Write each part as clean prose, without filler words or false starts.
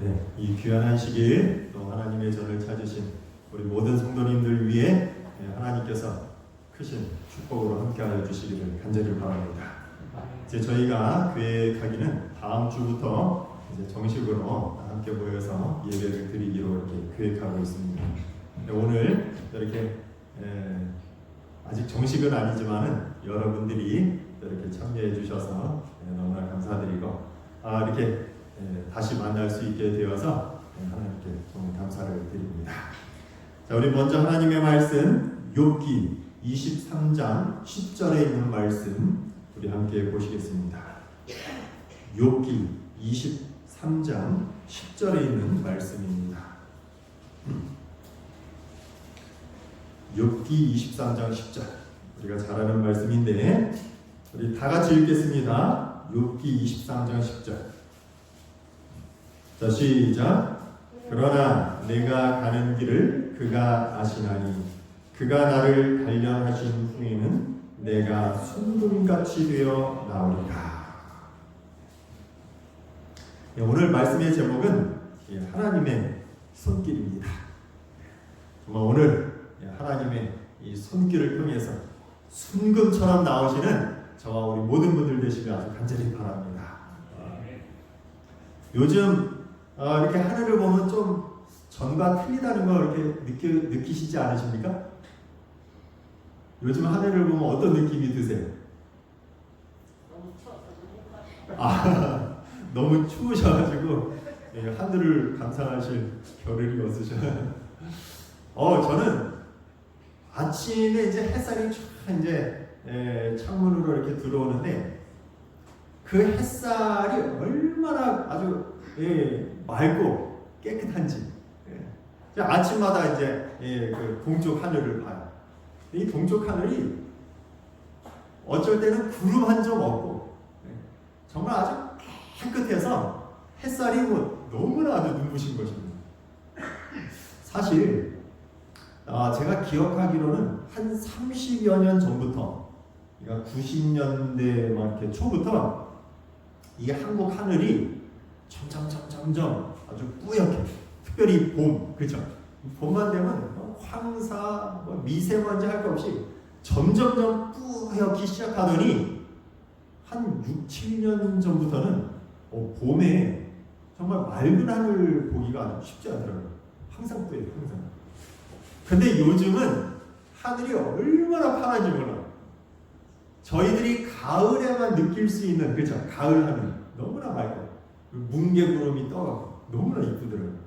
네, 이 귀한 한 시기에 또 하나님의 전을 찾으신 우리 모든 성도님들 위해 하나님께서 크신 축복으로 함께하여 주시기를 간절히 바랍니다. 이제 저희가 계획하기는 다음 주부터 이제 정식으로 함께 모여서 예배를 드리기로 이렇게 계획하고 있습니다. 오늘 이렇게 아직 정식은 아니지만은 여러분들이 이렇게 참여해 주셔서 너무나 감사드리고 이렇게 다시 만날 수 있게 되어서 하나님께 정말 감사를 드립니다. 자, 우리 먼저 하나님의 말씀 욥기 23장 10절에 있는 말씀 우리 함께 보시겠습니다. 욥기 23장 10절에 있는 말씀입니다. 욥기 23장 10절 우리가 잘 아는 말씀인데 우리 다 같이 읽겠습니다. 욥기 23장 10절. 자, 시작. 그러나 내가 가는 길을 그가 아시나니 그가 나를 단련하신 후에는 내가 순금같이 되어 나오리라. 오늘 말씀의 제목은 하나님의 손길입니다. 정말 오늘 하나님의 이 손길을 통해서 순금처럼 나오시는 저와 우리 모든 분들 되시길 아주 간절히 바랍니다. 요즘 이렇게 하늘을 보면 좀 전과 틀리다는 거 이렇게 느끼시지 않으십니까? 요즘 하늘을 보면 어떤 느낌이 드세요? 너무 추우셔가지고 하늘을 감상하실 겨를이 없으셔요. 저는 아침에 이제 햇살이 쫙 이제 창문으로 이렇게 들어오는데 그 햇살이 얼마나 아주 맑고 깨끗한지 아침마다 이제 그 동쪽 하늘을 봐요. 이 동쪽 하늘이 어쩔 때는 구름 한 점 없고 정말 아주 깨끗해서 햇살이 너무나 아주 눈부신 것입니다. 사실 제가 기억하기로는 한 30여 년 전부터, 그러니까 90년대 막 이렇게 초부터 이 한국 하늘이 점점 아주 뿌옇게, 특별히 봄, 그렇죠? 봄만 되면 황사, 미세먼지 할 것 없이 점점 뿌옇기 시작하더니 한 6, 7년 전부터는 봄에 정말 맑은 하늘 보기가 쉽지 않더라고요. 항상 뿌예요, 항상. 근데 요즘은 하늘이 얼마나 파란지 몰라. 저희들이 가을에만 느낄 수 있는, 그렇죠? 가을 하늘 너무나 맑고 뭉게구름이 떠가고 너무나 이쁘더라고요.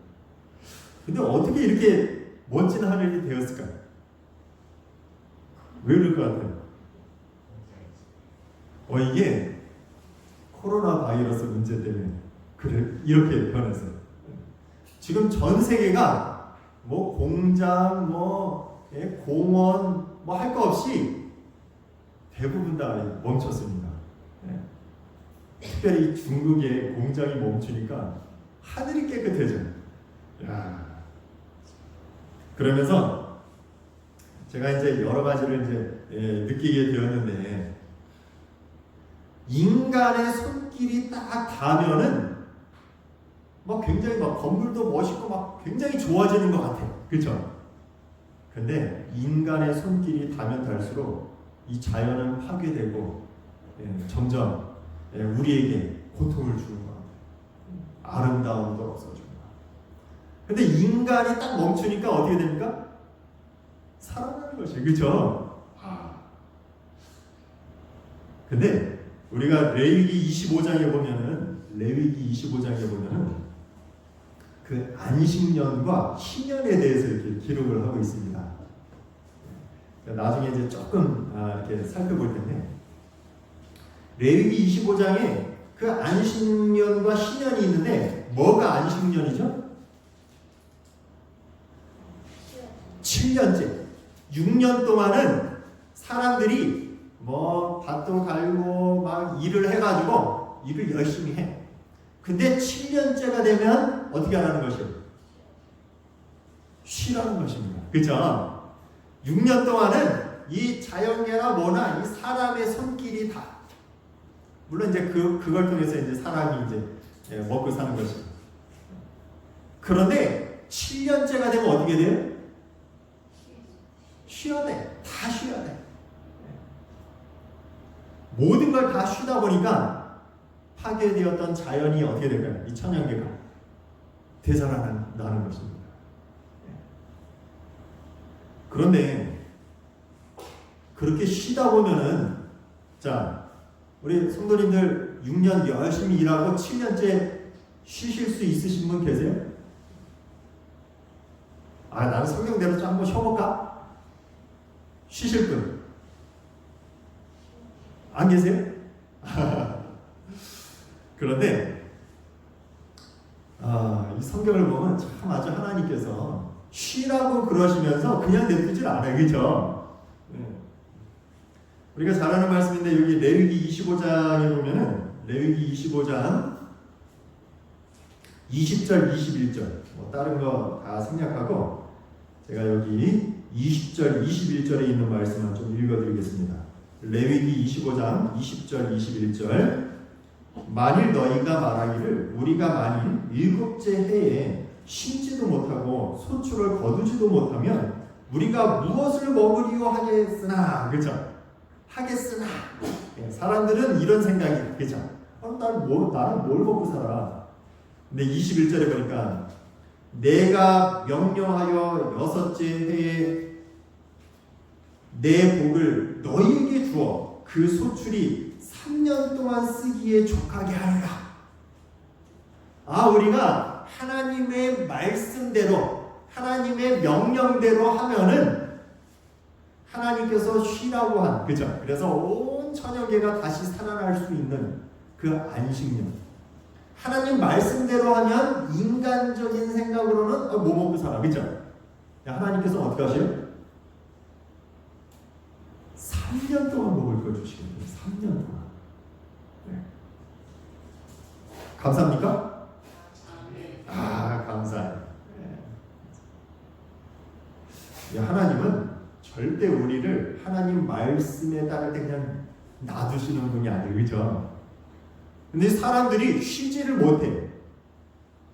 근데 어떻게 이렇게 멋진 하늘이 되었을까요? 왜 그럴 것 같아요? 이게 코로나 바이러스 문제 때문에 이렇게 변했어요. 지금 전 세계가 공장, 공원 할 거 없이 대부분 다 멈췄습니다. 특별히 중국의 공장이 멈추니까 하늘이 깨끗해져. 그러면서 제가 이제 여러 가지를 이제 느끼게 되었는데, 인간의 손길이 딱 닿으면은 굉장히 건물도 멋있고 굉장히 좋아지는 것 같아요. 그렇죠? 근데 인간의 손길이 닿으면 닿을수록 이 자연은 파괴되고 점점 우리에게 고통을 주는 것 같아요. 아름다움도 없어지고. 근데 인간이 딱 멈추니까 어떻게 됩니까? 살아나는 것이에요. 그렇죠? 근데 우리가 레위기 25장에 보면은 그 안식년과 희년에 대해서 이렇게 기록을 하고 있습니다. 나중에 이제 조금 이렇게 살펴볼 텐데, 레위기 25장에 그 안식년과 희년이 있는데 뭐가 안식년이죠? 7년째. 6년 동안은 사람들이 밭도 갈고 일을 해가지고 일을 열심히 해. 근데 7년째가 되면 어떻게 하라는 것이에요? 쉬라는 것입니다. 그렇죠? 6년 동안은 이 자연계나 이 사람의 손길이 다, 물론 이제 그걸 통해서 이제 사람이 이제 먹고 사는 것입니다. 그런데 7년째가 되면 어떻게 돼요? 쉬어야 돼. 다 쉬어야 돼. 모든 걸 다 쉬다 보니까 파괴되었던 자연이 어떻게 될까요? 이 천연계가 되살아나는 것입니다. 그런데 그렇게 쉬다 보면은, 자, 우리 성도님들 6년 열심히 일하고 7년째 쉬실 수 있으신 분 계세요? 아, 나는 성경대로 좀 한번 쉬어볼까? 쉬실 분 안 계세요? 그런데 이 성경을 보면 참 아주 하나님께서 쉬라고 그러시면서 그냥 내두질 않아요. 그죠? 우리가 잘 아는 말씀인데, 여기 레위기 25장에 보면은, 레위기 25장 20절 21절, 뭐 다른 거 다 생략하고 제가 여기 20절 21절에 있는 말씀을 좀 읽어드리겠습니다. 레위기 25장 20절 21절. 만일 너희가 말하기를 우리가 만일 7째 해에 심지도 못하고 소출을 거두지도 못하면 우리가 무엇을 먹으리요 하겠으나, 그죠? 하겠으나, 사람들은 이런 생각이, 그죠? 나는 뭘 먹고 살아? 근데 21절에 보니까 내가 명령하여 6째 해에 내 복을 너희에게 주어 그 소출이 3년 동안 쓰기에 족하게 하리라. 우리가 하나님의 말씀대로, 하나님의 명령대로 하면은 하나님께서 쉬라고 한, 그죠? 그래서 온 천여계가 다시 살아날 수 있는 그 안식년. 하나님 말씀대로 하면 인간적인 생각으로는 뭐 먹고 살아, 그죠? 하나님께서 어떻게 하세요? 3년 동안 먹을 걸 주시겠네요. 3년 동안. 네. 감사합니까? 감사해요. 네. 하나님은 절대 우리를 하나님 말씀에 따를 때 그냥 놔두시는 분이 아니에요. 그죠? 근데 사람들이 쉬지를 못해.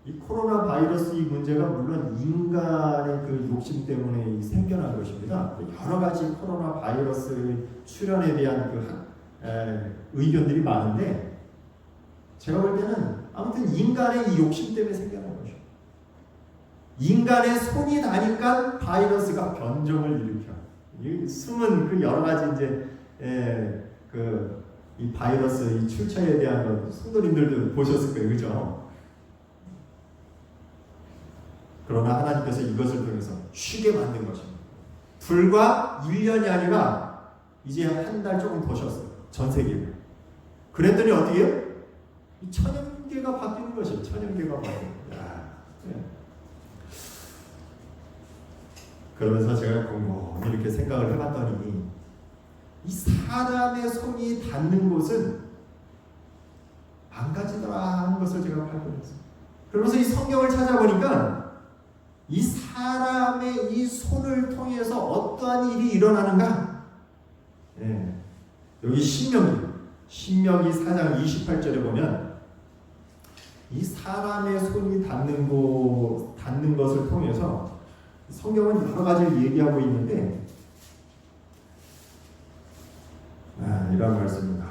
이 코로나 바이러스 이 문제가 물론 인간의 그 욕심 때문에 생겨난 것입니다. 여러 가지 코로나 바이러스 출현에 대한 의견들이 많은데, 제가 볼 때는 아무튼 인간의 이 욕심 때문에 생겨난 것이죠. 인간의 손이 닿으니까 바이러스가 변종을 일으켜. 이 숨은 그 여러 가지 이제 이 바이러스 이 출처에 대한 것 성도님들도 보셨을 거예요, 그죠? 그러나 하나님께서 이것을 통해서 쉬게 만든 것입니다. 불과 1년이 아니라 이제 한 달 조금 더 쉬었어요. 전 세계가. 그랬더니 어떻게 해요? 이 천연계가 바뀌는 것이에요. 천연계가 바뀌는 거예요. 그러면서 제가 곰곰이 이렇게 생각을 해봤더니, 이 사람의 손이 닿는 곳은 망가지더라 하는 것을 제가 발견했어요. 그러면서 이 성경을 찾아보니까 이 사람의 이 손을 통해서 어떠한 일이 일어나는가? 여기 신명기 4장 28절에 보면 이 사람의 손이 닿는 것을 통해서 성경은 여러 가지를 얘기하고 있는데, 이런 말씀입니다.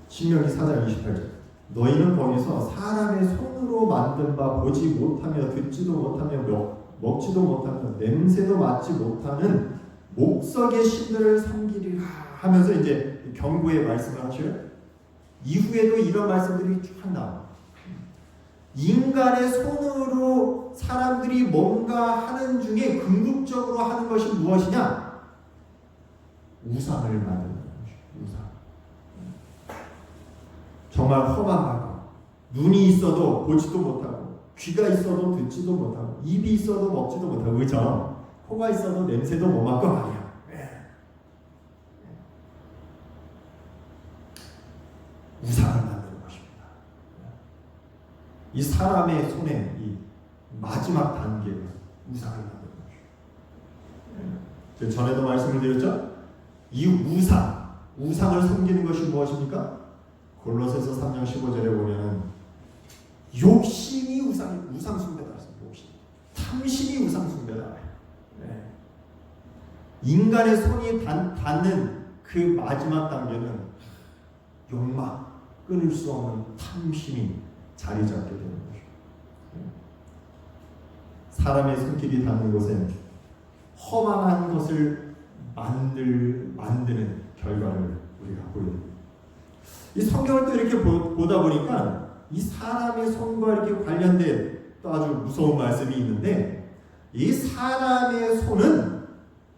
신명기 4장 28절. 너희는 거기서 사람의 손으로 만든 바 보지 못하며 듣지도 못하며 먹지도 못하며 냄새도 맡지 못하는 목석의 신들을 섬기리라 하면서 이제 경고의 말씀을 하셔요. 이후에도 이런 말씀들이 쭉 나와요. 인간의 손으로 사람들이 뭔가 하는 중에 궁극적으로 하는 것이 무엇이냐? 우상을 만드는 것이죠. 우상. 정말 허망하고, 눈이 있어도 보지도 못하고, 귀가 있어도 듣지도 못하고, 입이 있어도 먹지도 못하고, 그죠? 코가 있어도 냄새도 못 맡고 말이야. 우상을 만드는 것입니다. 이 사람의 손에 이 마지막 단계가 우상을 만드는 것이죠. 전에도 말씀을 드렸죠? 이 우상을 섬기는 것이 무엇입니까? 골로새서 3장 15절에 보면 욕심이 우상 숭배다. 욕심, 탐심이 우상 숭배다. 네. 인간의 손이 닿는 그 마지막 단계는 욕망, 끊을 수 없는 탐심이 자리 잡게 되는 거죠. 사람의 손길이 닿는 곳에 허망한 것을 만드는 결과를 우리가 보게 됩니다. 이 성경을 또 이렇게 보다 보니까 이 사람의 손과 이렇게 관련된 또 아주 무서운 말씀이 있는데, 이 사람의 손은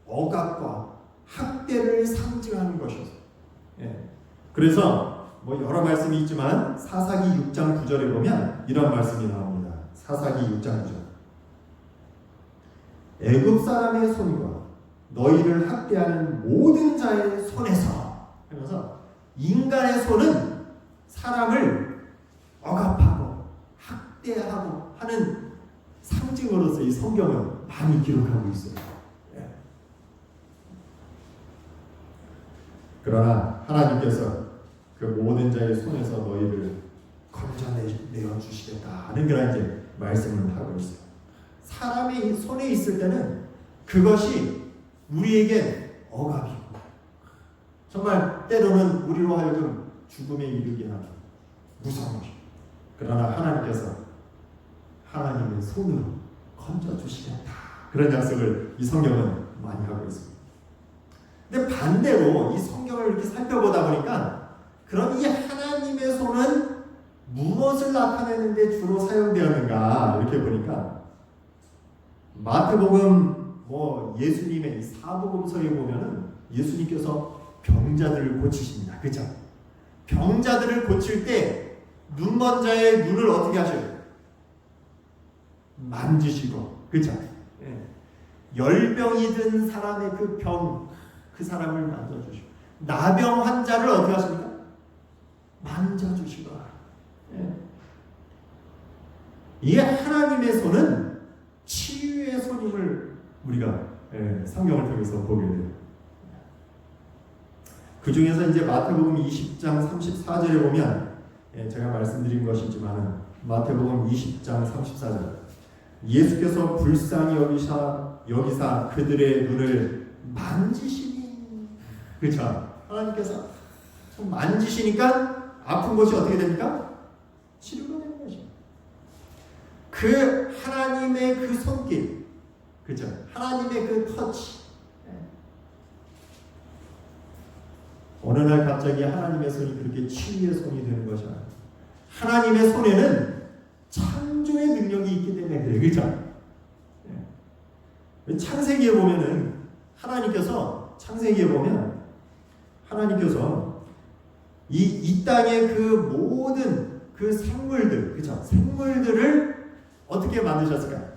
억압과 학대를 상징하는 것이었어요. 예. 그래서 뭐 여러 말씀이 있지만 사사기 6장 9절에 보면 이런 말씀이 나옵니다. 사사기 6장 9절. 애굽 사람의 손과 너희를 학대하는 모든 자의 손에서, 하면서 인간의 손은 사람을 억압하고 학대하고 하는 상징으로서 이 성경은 많이 기록하고 있어요. 예. 그러나 하나님께서 그 모든 자의 손에서 너희를 건져내어 주시겠다 하는 그런 이제 말씀을 하고 있어요. 사람의 손에 있을 때는 그것이 우리에게 억압이고 정말 때로는 우리로 하여금 죽음에 이르게 하는 무서운 것입니다. 그러나 하나님께서 하나님의 손으로 건져주시겠다, 그런 약속을 이 성경은 많이 하고 있습니다. 근데 반대로 이 성경을 이렇게 살펴보다 보니까 그럼 이 하나님의 손은 무엇을 나타내는데 주로 사용되었는가 이렇게 보니까 마태복음 예수님의 이 사복음서에 보면은 예수님께서 병자들을 고치십니다. 그렇죠? 병자들을 고칠 때 눈먼 자의 눈을 어떻게 하셔요? 만지시고, 그렇죠? 예. 열병이 든 사람의 그 병, 그 사람을 만져주시고, 나병 환자를 어떻게 하십니까? 만져주시고. 예. 이 하나님의 손은 치유의 손임을 우리가 성경을 통해서 보게 돼요. 그 중에서 이제 마태복음 20장 34절에 보면 제가 말씀드린 것이지만 마태복음 20장 34절 예수께서 불쌍히 여기사 그들의 눈을 만지시니, 그렇죠? 하나님께서 만지시니까 아픈 곳이 어떻게 됩니까? 치료가 되는 것이죠. 그 하나님의 그 손길, 그렇죠? 하나님의 그 터치. 어느 날 갑자기 하나님의 손이 그렇게 치유의 손이 되는 것이 아니에요. 하나님의 손에는 창조의 능력이 있기 때문에 그래요. 그렇죠? 창세기에 보면은 창세기에 보면 하나님께서 이 땅의 그 모든 그 생물들, 그렇죠? 생물들을 어떻게 만드셨을까요?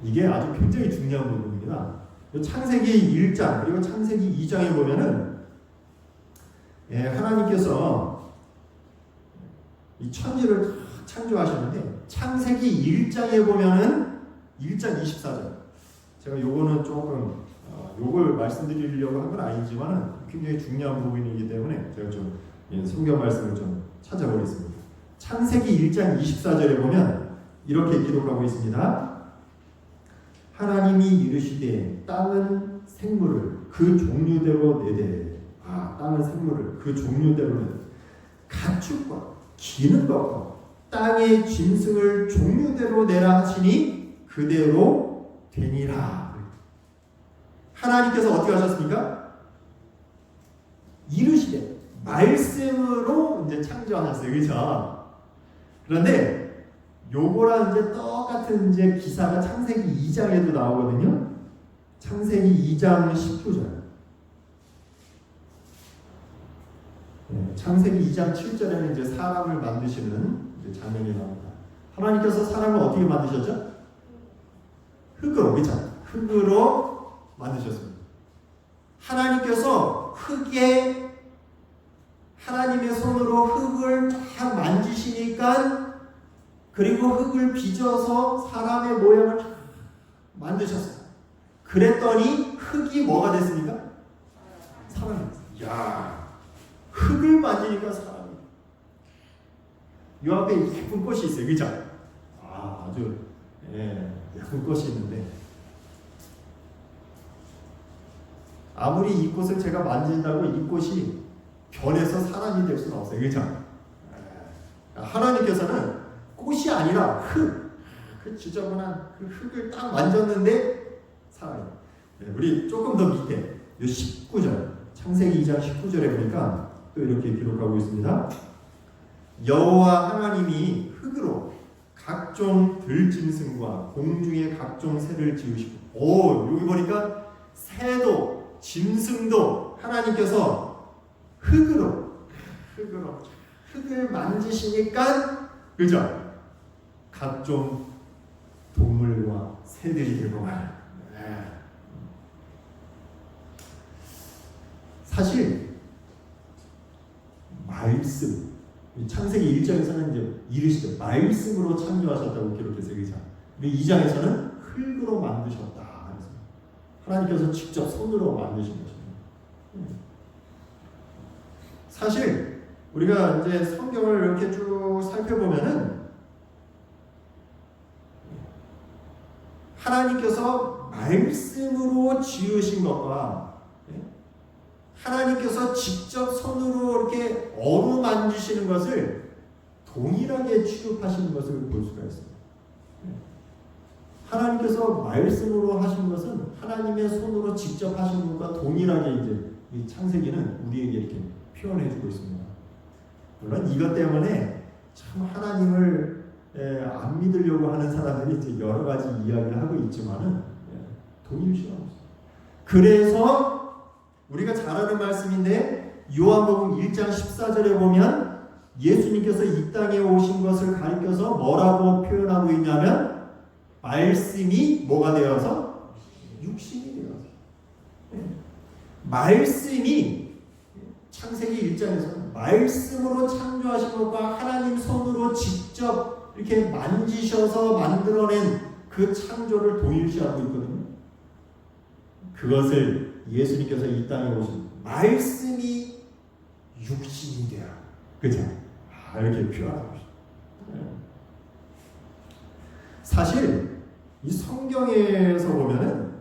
이게 아주 굉장히 중요한 부분입니다. 창세기 1장 그리고 창세기 2장에 보면은 하나님께서 이 천지를 창조하시는데 창세기 1장에 보면은 1장 24절, 제가 요거는 조금 요걸 말씀드리려고 한 건 아니지만 굉장히 중요한 부분이기 때문에 제가 좀 성경 말씀을 좀 찾아보겠습니다. 창세기 1장 24절에 보면 이렇게 기록하고 있습니다. 하나님이 이르시되 땅은 생물을 그 종류대로 내되, 땅은 생물을 그 종류대로 내되 가축과 기는 것과 땅의 짐승을 종류대로 내라 하시니 그대로 되니라. 하나님께서 어떻게 하셨습니까? 이르시되 말씀으로 이제 창조하셨어요. 그렇죠? 그런데 요거랑 이제 똑같은 이제 기사가 창세기 2장에도 나오거든요. 창세기 2장 19절. 창세기 2장 7절에는 이제 사람을 만드시는 이제 장면이 나옵니다. 하나님께서 사람을 어떻게 만드셨죠? 흙으로, 그렇죠? 흙으로 만드셨습니다. 하나님께서 흙에 하나님의 손으로 흙을 다 만지시니까, 그리고 흙을 빚어서 사람의 모양을 만드셨어요. 그랬더니 흙이 뭐가 됐습니까? 사람이 됐어요. 야, 흙 흙을 만지니까 사람이. 요 앞에 예쁜 꽃이 있어요, 그죠? 아주 예쁜 꽃이 있는데 아무리 이 꽃을 제가 만진다고 이 꽃이 변해서 사람이 될 수는 없어요, 그죠? 하나님께서는 꽃이 아니라 그 지저분한 그 흙을 딱 만졌는데 사람이. 우리 조금 더 밑에 요 19절 창세기 2장 19절에 보니까 또 이렇게 기록하고 있습니다. 여호와 하나님이 흙으로 각종 들짐승과 공중의 각종 새를 지으시고, 여기 보니까 새도 짐승도 하나님께서 흙을 만지시니까, 그죠? 각종 동물과 새들이 되고 말이에요. 사실 말씀, 창세기 1장에서는 이제 이르시죠. 말씀으로 창조하셨다고 기록했어요, 그죠? 근데 2장에서는 흙으로 만드셨다. 그래서 하나님께서 직접 손으로 만드신 것입니다. 사실 우리가 이제 성경을 이렇게 쭉 살펴보면은 하나님께서 말씀으로 지으신 것과 하나님께서 직접 손으로 이렇게 어루만지시는 것을 동일하게 취급하시는 것을 볼 수가 있습니다. 하나님께서 말씀으로 하신 것은 하나님의 손으로 직접 하신 것과 동일하게 이제 이 창세기는 우리에게 이렇게 표현해주고 있습니다. 물론 이것 때문에 참 하나님을 안 믿으려고 하는 사람들이 이제 여러 가지 이야기를 하고 있지만은 동일시하고 있습니다. 그래서 우리가 잘 아는 말씀인데 요한복음 1장 14절에 보면 예수님께서 이 땅에 오신 것을 가리켜서 뭐라고 표현하고 있냐면 말씀이 뭐가 되어서 육신이 되어서. 말씀이 창세기 1장에서 말씀으로 창조하신 것과 하나님 손으로 직접 이렇게 만지셔서 만들어낸 그 창조를 동일시하고 있거든요. 그것을 예수님께서 이 땅에 오신 말씀이 육신이 되어, 그죠? 이렇게 표현하고 있습니다. 사실 이 성경에서 보면은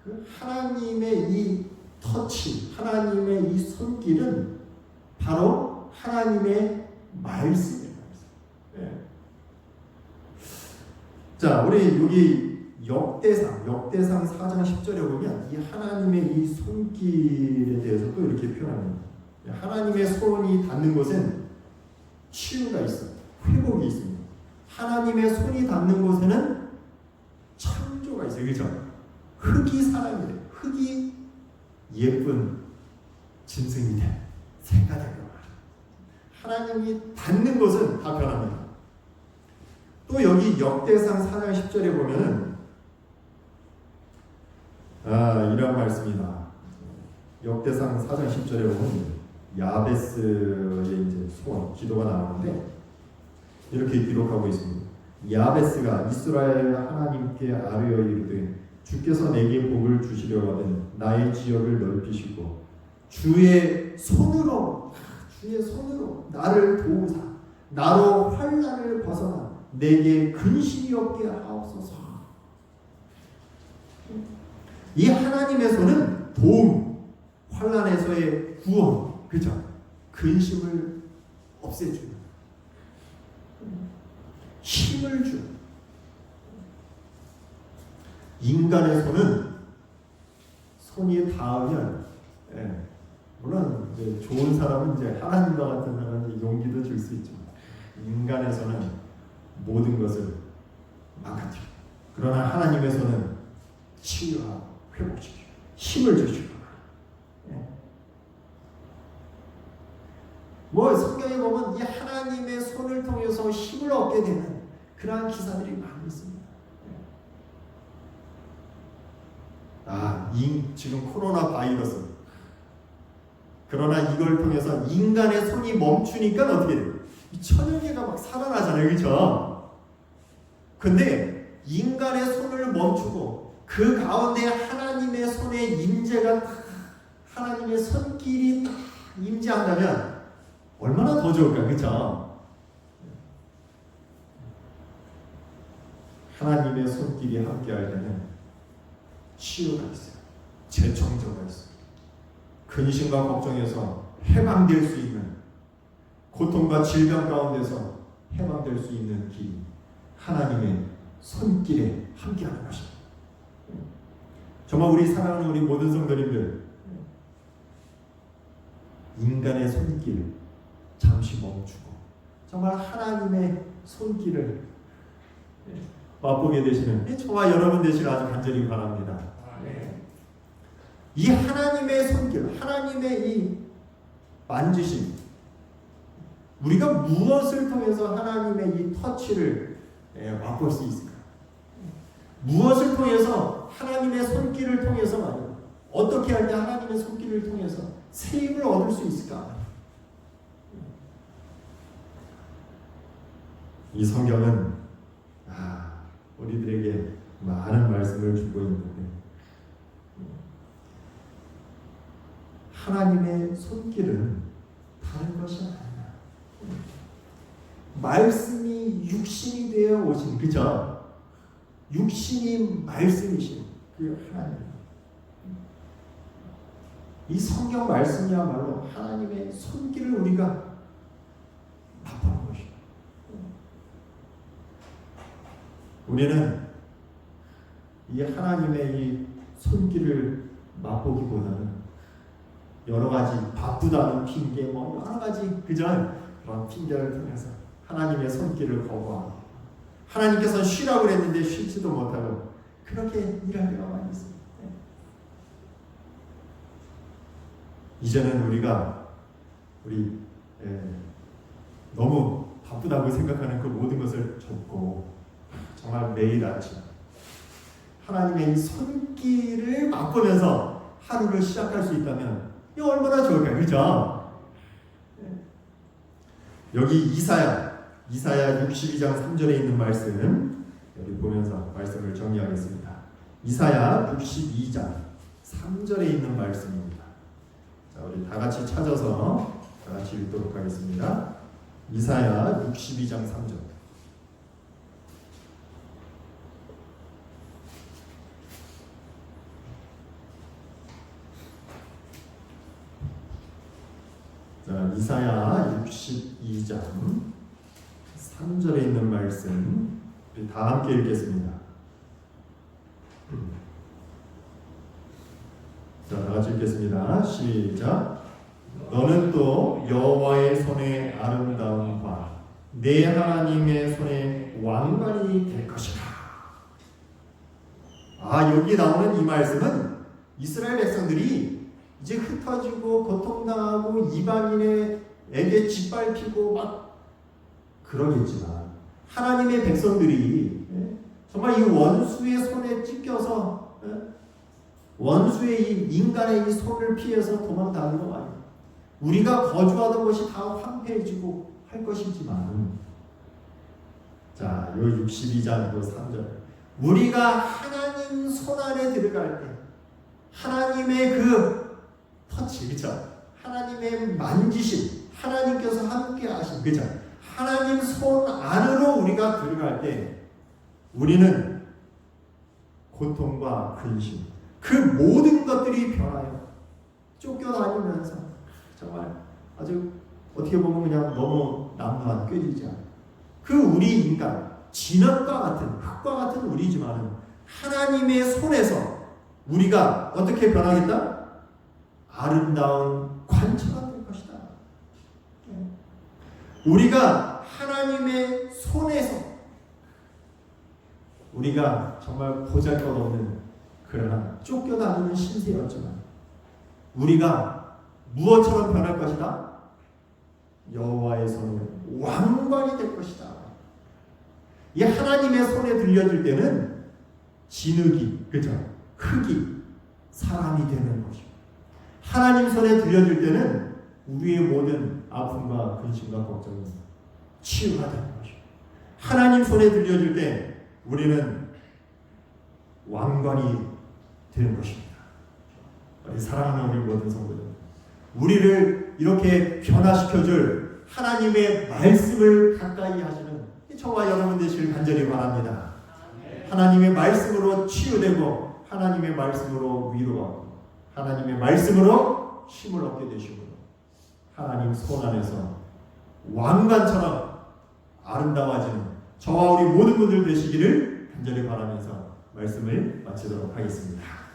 그 하나님의 이 터치, 하나님의 이 손길은 바로 하나님의 말씀입니다. 자, 우리 여기 역대상 4장 10절에 보면 이 하나님의 이 손길에 대해서 또 이렇게 표현합니다. 하나님의 손이 닿는 곳엔 치유가 있어요. 회복이 있습니다. 하나님의 손이 닿는 곳에는 창조가 있어요. 그렇죠? 흙이 사람이 돼요. 흙이 예쁜 짐승이 돼. 새가 되고 하나님이 닿는 곳은 다 변합니다. 또 여기 역대상 4장 10절에 보면은 이런 말씀이다. 역대상 4장 10절에 보면 야베스의 이제 소원, 기도가 나오는데 이렇게 기록하고 있습니다. 야베스가 이스라엘 하나님께 아뢰어 이르되 주께서 내게 복을 주시려거든 나의 지역을 넓히시고 주의 손으로 나를 도우사 나로 환난을 벗어나 내게 근심이 없게 하옵소서. 이 하나님의 손은 도움, 환난에서의 구원, 그죠? 근심을 없애주는, 힘을 주는. 인간의 손이 닿으면, 물론 이제 좋은 사람은 이제 하나님과 같은 사람은 용기도 줄 수 있지만, 인간의 손은 모든 것을 망가뜨려. 그러나 하나님의 손은 치유하고 회복시키고 힘을 주시고. 성경에 보면 이 하나님의 손을 통해서 힘을 얻게 되는 그러한 기사들이 많이 있습니다. 지금 코로나 바이러스. 그러나 이걸 통해서 인간의 손이 멈추니까 어떻게 돼요? 이 천연계가 막 살아나잖아요, 그렇죠? 근데 인간의 손을 멈추고 그 가운데 하나님의 손의 임재가 하나님의 손길이 딱 임재한다면 얼마나 더 좋을까, 그렇죠? 하나님의 손길이 함께할 때는 치유가 있어요. 재청조가 있어요. 근심과 걱정에서 해방될 수 있는, 고통과 질병 가운데서 해방될 수 있는 길, 하나님의 손길에 함께하는 것입니다. 정말 우리 사랑하는 우리 모든 성도님들, 인간의 손길 잠시 멈추고 정말 하나님의 손길을 맛보게 되시는 저와 여러분 되시길 아주 간절히 바랍니다. 이 하나님의 손길, 하나님의 이 만지심, 우리가 무엇을 통해서 하나님의 이 터치를 맛볼 수 있을까? 무엇을 통해서 하나님의 손길을 통해서 말이야. 어떻게 할 때 하나님의 손길을 통해서 새 힘을 얻을 수 있을까? 이 성경은 우리들에게 많은 말씀을 주고 있는데 하나님의 손길은 다른 것이 아니야. 말씀이 육신이 되어 오신, 그죠? 육신이 말씀이신 그 하나님. 이 성경 말씀이야말로 하나님의 손길을 우리가 맛보는 것이다. 우리는 이 하나님의 이 손길을 맛보기보다는 여러 가지 바쁘다는 핑계, 뭐 여러 가지 그저 그런 핑계를 통해서 하나님의 손길을 거부하고 하나님께서 쉬라고 그랬는데 쉬지도 못하고 그렇게 일할 때가 많이 있습니다. 이제는 우리가 너무 바쁘다고 생각하는 그 모든 것을 접고 정말 매일 아침 하나님의 이 손길을 맛보면서 하루를 시작할 수 있다면 이 얼마나 좋을까요? 그렇죠? 여기 이사야 62장 3절에 있는 말씀 여기 보면서 말씀을 정리하겠습니다. 이사야 62장 3절에 있는 말씀입니다. 자, 우리 다 같이 찾아서 다 같이 읽도록 하겠습니다. 이사야 62장 3절. 자, 이사야 62장 3절에 있는 말씀 우리 다 함께 읽겠습니다. 자, 다 같이 읽겠습니다. 시작. 너는 또 여호와의 손에 아름다움과 내 하나님의 손에 왕관이 될 것이다. 여기 나오는 이 말씀은 이스라엘 백성들이 이제 흩어지고 고통당하고 이방인에게 짓밟히고 막 그러겠지만 하나님의 백성들이 정말 이 원수의 손에 찢겨서 원수의 이 인간의 이 손을 피해서 도망다니는 거 아니에요. 우리가 거주하던 곳이 다 황폐해지고 할 것이지만 자, 요 62장 그 3절 우리가 하나님 손 안에 들어갈 때 하나님의 그 터치, 그쵸? 하나님의 만지심, 하나님께서 함께 하신, 그쵸? 하나님 손 안으로 우리가 들어갈 때 우리는 고통과 근심, 그 모든 것들이 변하여 쫓겨다니면서 정말 아주 어떻게 보면 그냥 너무 남루한 꾀지지 않아요. 그 우리 인간, 진흙과 같은, 흙과 같은 우리지만은 하나님의 손에서 우리가 어떻게 변하겠다? 아름다운 관처가 될 것이다. 우리가 하나님의 손에서 우리가 정말 보잘것없는 그러나 쫓겨다니는 신세였지만 우리가 무엇처럼 변할 것이다? 여호와의 손에 왕관이 될 것이다. 이 하나님의 손에 들려줄 때는 진흙이, 그죠? 흙이 사람이 되는 것이고 하나님 손에 들려줄 때는 우리의 모든 아픔과 근심과 걱정이 치유가 되는 것이고 하나님 손에 들려줄 때 우리는 왕관이 되는 것입니다. 우리 사랑하는 우리 모든 성도들, 우리를 이렇게 변화시켜줄 하나님의 말씀을 가까이 하시는 저와 여러분 되시길 간절히 바랍니다. 하나님의 말씀으로 치유되고 하나님의 말씀으로 위로하고 하나님의 말씀으로 힘을 얻게 되시고 하나님 손 안에서 왕관처럼 아름다워지는 저와 우리 모든 분들 되시기를 간절히 바라면서 말씀을 마치도록 하겠습니다.